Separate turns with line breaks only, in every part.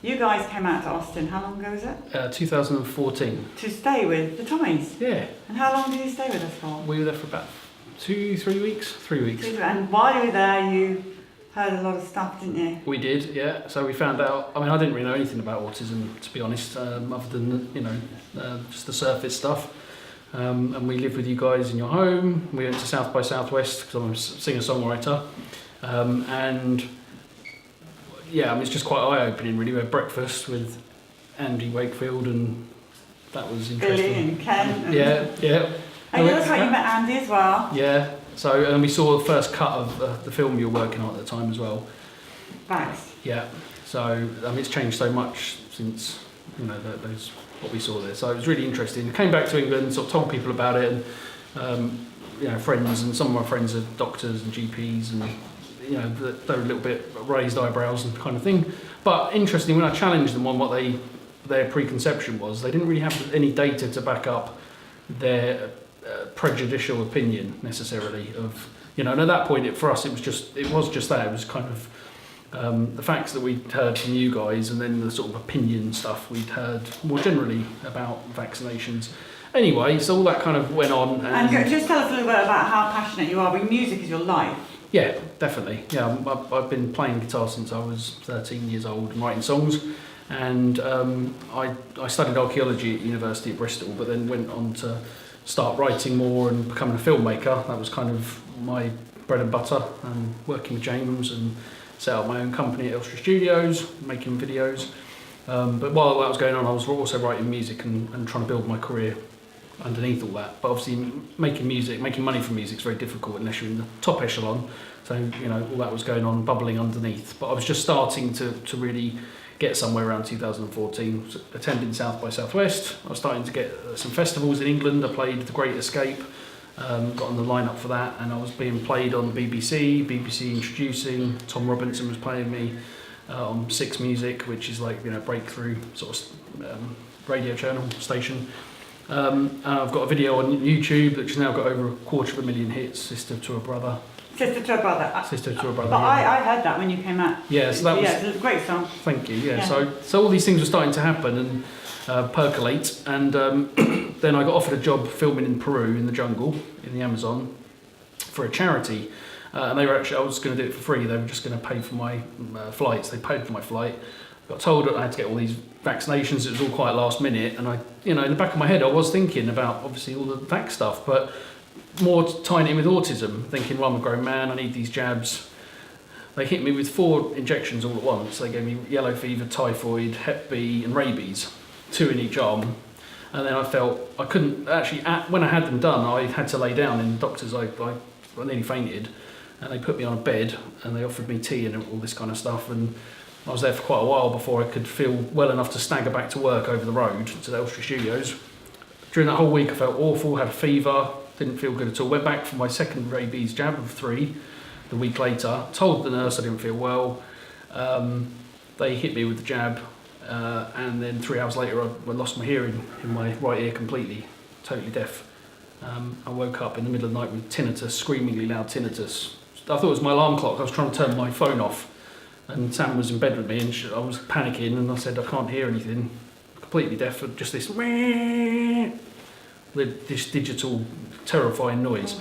You guys came out to Austin, how long ago was it?
2014.
To stay with the Tommies?
Yeah.
And how long did you stay with us for?
We were there for about 3 weeks. 3 weeks.
And while you were there, you heard a lot of stuff, didn't you?
We did, yeah. So we found out, I mean, I didn't really know anything about autism, to be honest, other than, just the surface stuff. And we lived with you guys in your home. We went to South by Southwest because I'm a singer-songwriter. And yeah, I mean, it's just quite eye-opening, really. We had breakfast with Andy Wakefield, and that was interesting.
Billy and Ken.
Yeah.
And you look like you met Andy as well.
Yeah. So, and we saw the first cut of the film you were working on at the time as well.
Thanks.
Yeah. So, I mean, it's changed so much since, those what we saw there. So it was really interesting. I came back to England, sort of told people about it, and friends, and some of my friends are doctors and GPs, and they were a little bit raised eyebrows and kind of thing. But interesting, when I challenged them on what their preconception was, they didn't really have any data to back up their prejudicial opinion necessarily of, and at that point for us it was just that. It was kind of the facts that we'd heard from you guys, and then the sort of opinion stuff we'd heard more generally about vaccinations. Anyway, so all that kind of went on.
And just tell us a little bit about how passionate you are. I mean, music is your life.
Yeah, definitely. Yeah, I've been playing guitar since I was 13 years old and writing songs. And I studied archaeology at University of Bristol, but then went on to start writing more and becoming a filmmaker. That was kind of my bread and butter, and working with James, and set up my own company at Elstra Studios, making videos. But while that was going on, I was also writing music and trying to build my career underneath all that. But obviously making money from music is very difficult unless you're in the top echelon. So, all that was going on, bubbling underneath. But I was just starting to really get somewhere around 2014, attending South by Southwest. I was starting to get some festivals in England. I played The Great Escape, got on the lineup for that, and I was being played on BBC Introducing. Tom Robinson was playing me on Six Music, which is like, breakthrough sort of radio channel station. And I've got a video on YouTube which has now got over 250,000 hits, Sister to a Brother.
Sister to a Brother.
Sister to a Brother.
But yeah. I heard that when you came out.
Yeah, so that was...
Yeah, it's a great song.
Thank you, yeah. So all these things were starting to happen and percolate, and then I got offered a job filming in Peru, in the jungle, in the Amazon, for a charity. And they were actually, I was going to do it for free. They were just going to pay for my flights. They paid for my flight. Got told that I had to get all these vaccinations. It was all quite last minute, and I, in the back of my head, I was thinking about obviously all the vax stuff, but more tying it in with autism, thinking, well, I'm a grown man, I need these jabs. They hit me with 4 injections all at once. They gave me yellow fever, typhoid, Hep B, and rabies, 2 in each arm. And then I felt I couldn't actually. When I had them done, I had to lay down. And the doctors, I nearly fainted, and they put me on a bed, and they offered me tea and all this kind of stuff. And I was there for quite a while before I could feel well enough to stagger back to work over the road to the Elstra Studios. During that whole week, I felt awful, had a fever, didn't feel good at all. Went back for my second rabies jab of 3 the week later. Told the nurse I didn't feel well. They hit me with the jab, and then 3 hours later, I lost my hearing in my right ear completely, totally deaf. I woke up in the middle of the night with tinnitus, screamingly loud tinnitus. I thought it was my alarm clock. I was trying to turn my phone off. And Sam was in bed with me, and I was panicking, and I said, I can't hear anything. Completely deaf, just this digital, terrifying noise.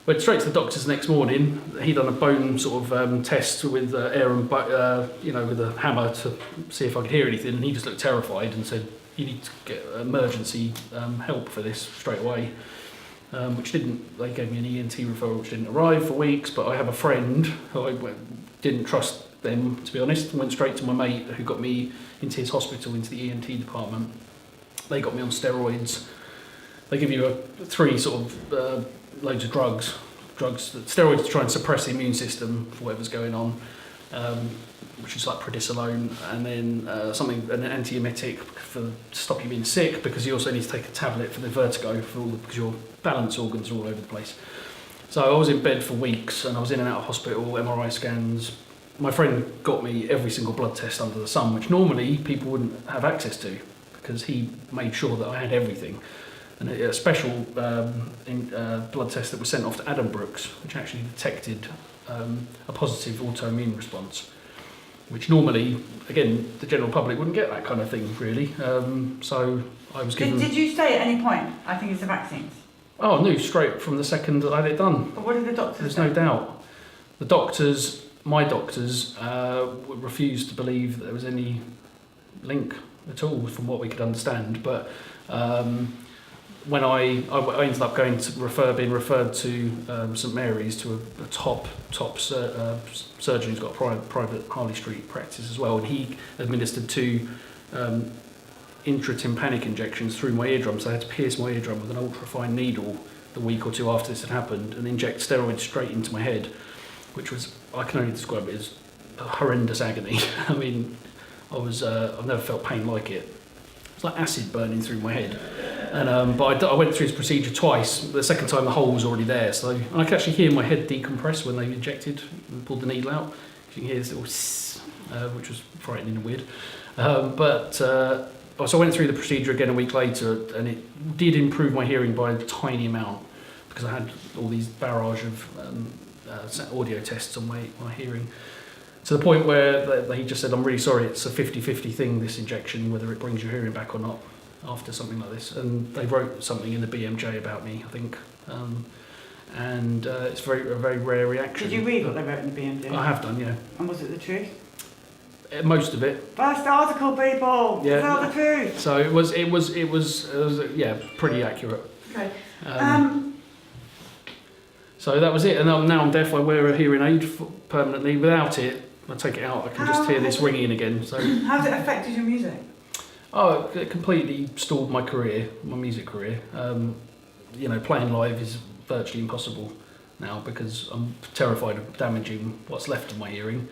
Went straight to the doctor's the next morning. He'd done a bone sort of test with air and with a hammer to see if I could hear anything, and he just looked terrified and said, you need to get emergency help for this straight away. Which didn't, they gave me an ENT referral which didn't arrive for weeks, but I have a friend who I didn't trust them, to be honest, and went straight to my mate who got me into his hospital, into the ENT department. They got me on steroids. They give you 3 sort of loads of drugs, steroids to try and suppress the immune system for whatever's going on, which is like prednisolone, and then an antiemetic to stop you being sick, because you also need to take a tablet for the vertigo because your balance organs are all over the place. So I was in bed for weeks, and I was in and out of hospital, MRI scans. My friend got me every single blood test under the sun, which normally people wouldn't have access to, because he made sure that I had everything. And a special blood test that was sent off to Adam Brooks, which actually detected a positive autoimmune response. which normally, again, the general public wouldn't get that kind of thing, really. So I was given...
Did you say at any point, I think it's the vaccines?
Oh, I knew straight from the second that I had it done.
But what did the doctors
There's
say?
no doubt. The doctors, my doctors, refused to believe that there was any link at all from what we could understand. But when I ended up being referred to St Mary's, to a top surgeon who's got a private Harley Street practice as well, and he administered 2 intratympanic injections through my eardrum. So I had to pierce my eardrum with an ultra-fine needle the week or 2 after this had happened and inject steroids straight into my head, which was, I can only describe it as a horrendous agony. I mean, I've never felt pain like it. It's like acid burning through my head. And but I went through this procedure twice. The second time the hole was already there, so I could actually hear my head decompress when they injected and pulled the needle out. You can hear this little sss, which was frightening and weird. So I went through the procedure again a week later, and it did improve my hearing by a tiny amount because I had all these barrage of audio tests on my hearing. To the point where he just said, I'm really sorry, it's a 50-50 thing, this injection, whether it brings your hearing back or not after something like this. And they wrote something in the BMJ about me, I think. It's a very rare reaction.
Did you read what they wrote in the BMJ?
I have done, yeah.
And was it the truth?
Most of it.
First article, people!
Yeah.
Tell the truth!
So it was yeah, pretty accurate.
Okay.
So that was it, and now I'm deaf. I wear a hearing aid permanently. Without it, I take it out, I can just hear this ringing again. So
how's it affected your music?
Oh, it completely stalled my career, my music career. Playing live is virtually impossible now because I'm terrified of damaging what's left of my hearing.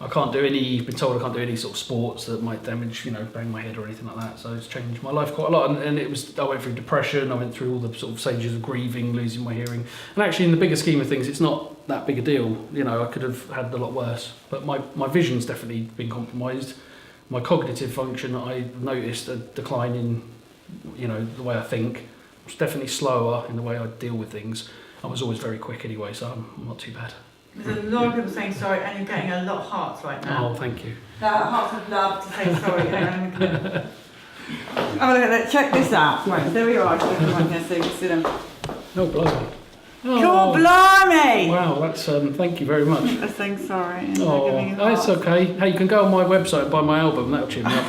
I can't do been told I can't do any sort of sports that might damage, bang my head or anything like that. So it's changed my life quite a lot. And I went through depression, I went through all the sort of stages of grieving, losing my hearing. And actually in the bigger scheme of things, it's not that big a deal. I could have had a lot worse. But my vision's definitely been compromised. My cognitive function, I noticed a decline in, the way I think. It's definitely slower in the way I deal with things. I was always very quick anyway, so I'm not too bad.
There's a lot of people saying sorry, and you're getting a lot of hearts right now.
Oh, thank you.
Hearts of love to say sorry. Have a look at that. Check this out. Right, there we are. So you can see them.
Oh, blimey.
Oh, blimey!
Wow, that's thank you very much.
They're saying sorry. And
Oh,
they're giving you
that's
hearts.
okay. Hey, you can go on my website and buy my album. That'll cheer me up.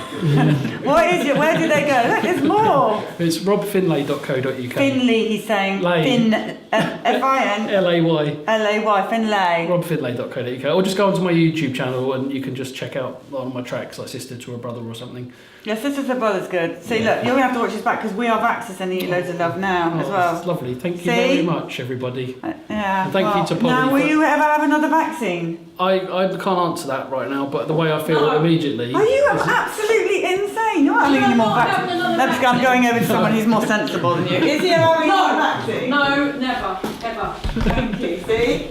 What is it? Where did they go? Look, there's more.
It's robfinlay.co.uk.
Finlay, he's saying.
Lay.
Fin. F-I-N.
L-A-Y.
L-A-Y. Finlay.
robfinlay.co.uk. Or just go onto my YouTube channel and you can just check out one of my tracks, like Sister to a Brother or something.
Yeah, Sisters and Brothers good. See, look, you're going to have to watch this back because We Are Vaxxers sending you loads of love now as well.
That's lovely. Thank you
See?
very much, everybody.
Yeah.
And thank you to Polly.
Now, will you ever have another vaccine?
I can't answer that right now, but the way I feel immediately...
Are you absolutely insane? You're having any more vaccines. Let's go, I'm going over to someone who's more sensible than you. Is he having another vaccine?
No, never, ever.
Thank you, see?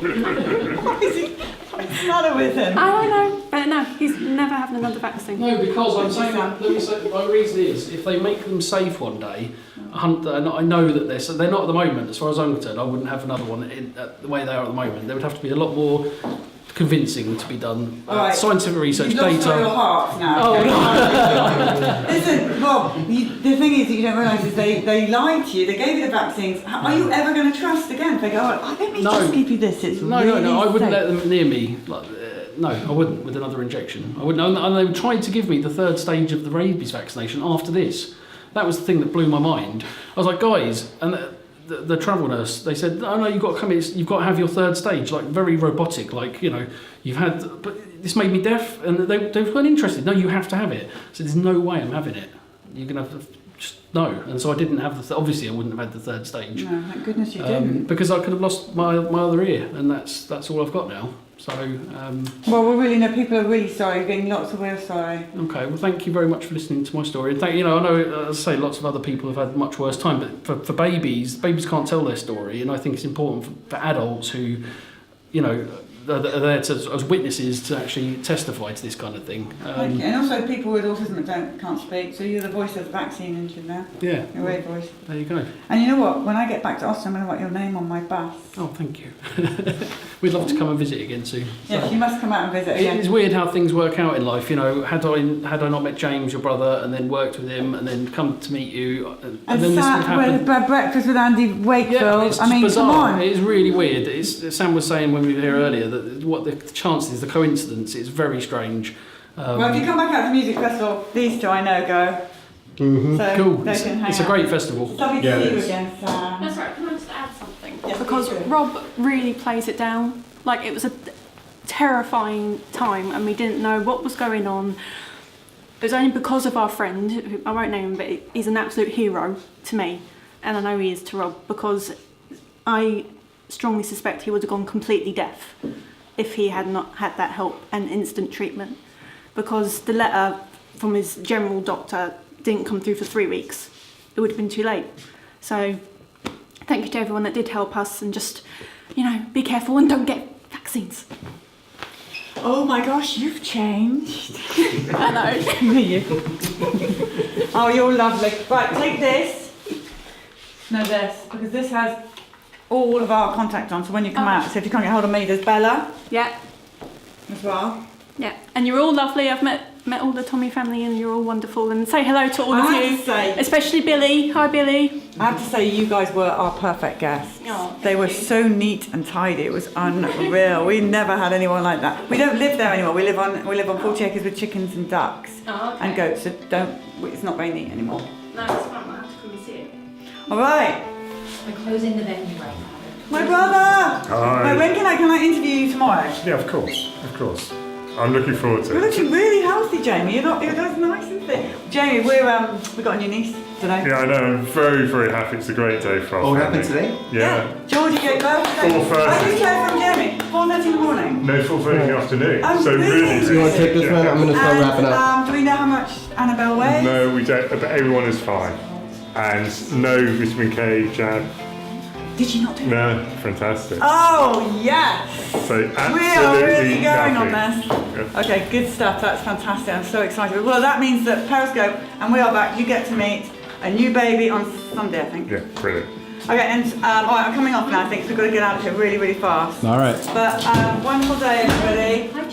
What is he? What's the matter with him?
I don't know, but no, he's never having another vaccine.
No, because I'm saying that, let me say, my reason is, if they make them safe one day, and I know that they're not at the moment, as far as I'm concerned, I wouldn't have another one the way they are at the moment. There would have to be a lot more convincing to be done.
All right.
Scientific research,
You've lost all your
data.
heart now.
Oh,
okay?
no.
Listen, Rob, the thing is that you don't realise is they lied to you, they gave you the vaccines. Are you ever going to trust again? If they go, oh, let me
No.
just give you this, it's
No,
really
I wouldn't
safe.
let them near me. No, I wouldn't with another injection. I wouldn't. And they tried to give me the 3rd stage of the rabies vaccination after this. That was the thing that blew my mind. I was like, guys, and the travel nurse, they said, oh no, you've got to come in, you've got to have your 3rd stage, like very robotic, like, you've had, but this made me deaf, and they weren't interested. No, you have to have it. So there's no way I'm having it. You're going to have to just, no. And so I didn't have obviously I wouldn't have had the 3rd stage.
No, thank goodness you didn't.
Because I could have lost my other ear, and that's all I've got now. So,
Well, people are really sorry, you're getting lots of real sorry.
okay, well, thank you very much for listening to my story. And I know, as I say, lots of other people have had much worse time, but for babies can't tell their story, and I think it's important for adults who, are there as witnesses to actually testify to this kind of thing.
Okay. And also people with autism that can't speak, so you're the voice of the vaccine engine now.
Yeah.
Your way voice.
There you go.
And you know what? When I get back to Austin, I'm going to write your name on my bus.
Oh, thank you. We'd love to come and visit again soon.
Yes, you must come out and visit again.
It's weird how things work out in life. You know, had I not met James, your brother, and then worked with him, and then come to meet you, and then this would happen.
Breakfast with Andy Wakefield.
Yeah, it's
I mean,
bizarre.
come on.
It is really weird. Sam was saying when we were here earlier that what the chances, the coincidence, is very strange.
Well, if you come back out to the music festival, these two I know go.
Mm-hmm.
So
Cool.
they can hang
It's a
out.
great festival.
Lovely to
Yeah,
see
it
you
is.
again, Sam.
That's right, can I just add something?
Yes,
Because
please do.
Rob really plays it down. Like, it was a terrifying time and we didn't know what was going on. It was only because of our friend, who I won't name him, but he's an absolute hero to me. And I know he is to Rob, because I strongly suspect he would have gone completely deaf if he had not had that help and instant treatment. Because the letter from his general doctor didn't come through for 3 weeks. It would have been too late. So thank you to everyone that did help us, and just, be careful and don't get vaccines.
Oh my gosh, you've changed.
I know.
You. Oh, you're lovely. Right, take this. No, this, because this has all of our contact on, so when you come out, so if you can't get hold of me, there's Bella
Yeah,
as well.
yeah. And you're all lovely. I've met all the Tommy family and you're all wonderful. And say hello to all
I
of
have
you.
to say-
Especially Billy. Hi, Billy.
I have to say, you guys were our perfect guests.
Oh,
They were
thank you.
so neat and tidy. It was unreal. We never had anyone like that. We don't live there anymore. We live on 40 acres with chickens and ducks
Oh, okay.
and goats. So it's not very neat anymore.
No, it's fine. I'll have to come and see it.
All right,
We're closing the venue right now.
my brother.
Hi.
Wait, when can I interview you tomorrow?
Yeah, of course. I'm looking forward to
You're
it.
looking really healthy, Jamie. That's nice, isn't it? Jamie, we got a new niece today.
Yeah, I know. I'm very, very happy. It's a great day for our
Oh, it
family.
happened today?
Yeah.
Georgie gave birth today.
4:30.
I just heard from Jamie. 4:30 in the morning.
No, 4:30 in the afternoon.
Oh,
so
really?
really.
So you want to take this one? I'm going to start wrapping up.
Do we know how much Annabelle weighs?
No, we don't. But everyone is fine. And no vitamin K jab.
Did you not do it?
No, fantastic.
Oh, yes.
So
We
absolutely
are really going on
nothing.
this.
Yeah.
Okay, good stuff. That's fantastic. I'm so excited. Well, that means that Periscope and we are back. You get to meet a new baby on Sunday, I think.
Yeah, brilliant.
Okay, and all right, I'm coming off now. I think 'cause we've got to get out of here really, really fast.
All right.
But wonderful day, everybody.
Hi,